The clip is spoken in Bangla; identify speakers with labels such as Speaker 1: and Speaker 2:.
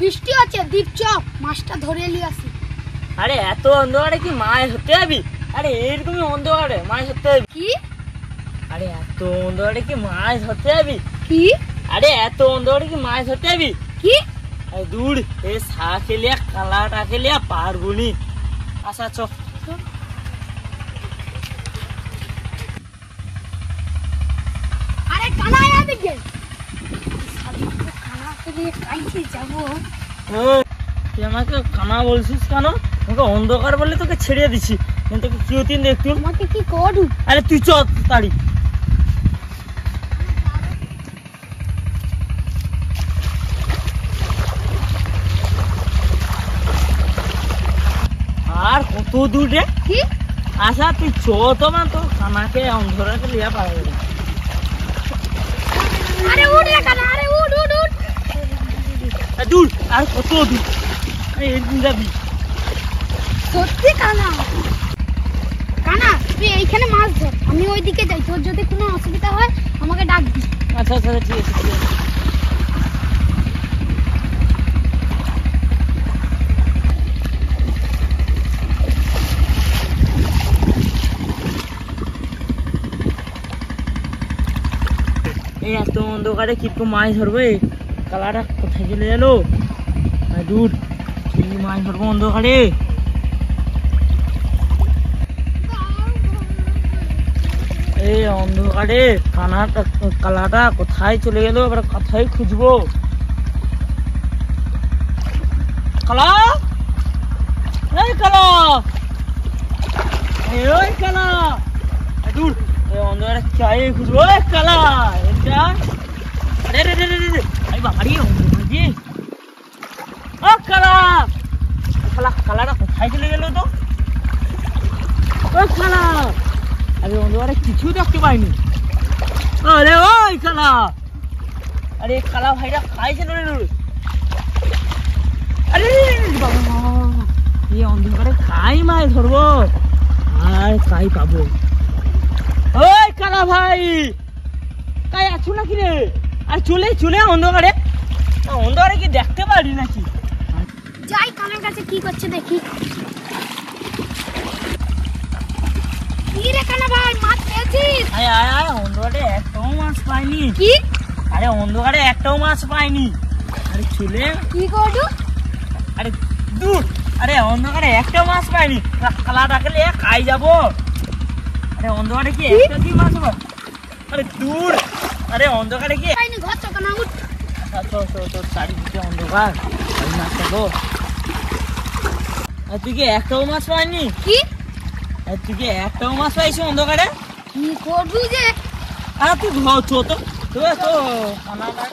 Speaker 1: বৃষ্টি আছে, দীপ চপ মাছটা ধরে নিয়ে আসি।
Speaker 2: আরে এত অন্ধকারে কি মাছ ধরতে যাবি? আরে এরকমই অন্ধকারে মাছ ধরতে যাবি?
Speaker 1: কি?
Speaker 2: আরে এত অন্ধকারে কি মাছ ধরতে যাবি?
Speaker 1: কি?
Speaker 2: আরে এত অন্ধকারে কি মাছ ধরতে যাবি?
Speaker 1: কি?
Speaker 2: আরে দূর, এই শাকে লিয়া কালাটাকে লিয়া পারবুনি। আচ্ছা চ।
Speaker 1: আরে কানা এদিকে। কানাকে নিয়ে কাইতে যাবো।
Speaker 2: তুই আমাকে কানা বলছিস কেন? তোকে অন্ধকার বলে তোকে ছেড়ে দিছি, তোকে কি হতিন দেখতুম।
Speaker 1: আমাকে কি করু?
Speaker 2: আরে তুই চ তাড়ি। আর কত দূর রে?
Speaker 1: কি?
Speaker 2: আচ্ছা তুই চ তো মা, তো কানাকে অন্ধকারে লিয়া পারবে না।
Speaker 1: আরে উঠ রে কানা, আরে উঠ উঠ উঠ।
Speaker 2: দূর, আর কত দূর? এরকম যাবি?
Speaker 1: সত্যি কানা। কানা তুই এইখানে মাছ ধর, আমি ওইদিকে যাই। তোর যদি কোনো অসুবিধা হয় আমাকে ডাকবি।
Speaker 2: আচ্ছা আচ্ছা ঠিক আছে ঠিক আছে। এই এত অন্ধকারে কিরকম মাছ ধরবে? কালাটা কোথায় চলে গেল? দূর, কি মাছ ধরবো অন্ধকারে? এই অন্ধকারে কালাটা কোথায় চলে গেল? এবার কোথায় খুঁজবো? কালা, এই কালা, এই কালা, দূর, এই অন্ধকারে চাই খুঁজবো। এই কালা, এটা আরে রে রে রে রে, আরে বাড়ি অন্ধকারে। ও কালা, কালা, কালাটা কোথায় চলে গেল তো? ও কালা, আরে অন্ধকারে কিছু দেখতে পাইনি। আরে ওই কালা, আরে কালা ভাইটা খাইছে রে। আরে বাবা, এই অন্ধকারে কাই মাছ ধরবো আর কাই পাবো? ওই কালা ভাই, কাই আছো নাকি রে? আর চলে চলে অন্ধকারে, অন্ধকারে কি দেখতে পারি নাকি?
Speaker 1: যাই কানার কাছে কি করছে দেখি। কি রে কানা ভাই, মাছ পেয়েছিস?
Speaker 2: আরে আয় আয়, অন্ধকারে একটাও মাছ পাইনি।
Speaker 1: কি?
Speaker 2: আরে অন্ধকারে একটাও মাছ পাইনি। আরে চলে
Speaker 1: কি করু?
Speaker 2: আরে দূর, আরে অন্ধকারে একটাও মাছ পাইনি। কালাটাকে নিয়ে খাই যাবো। আরে অন্ধকারে কি একটা কি মাছ হবে? আরে দূর, আরে অন্ধকারে কি
Speaker 1: পাইনি, ঘর তো কানা উঠ।
Speaker 2: চারিদিকে অন্ধকার, মাছ পাবো? আর তুই কি একটাও মাছ পাইনি?
Speaker 1: কি?
Speaker 2: আর তুই কি একটাও মাছ পাইছি অন্ধকারে?
Speaker 1: কি করবি যে?
Speaker 2: আর তুই ঘর চো তো, তো কানাটা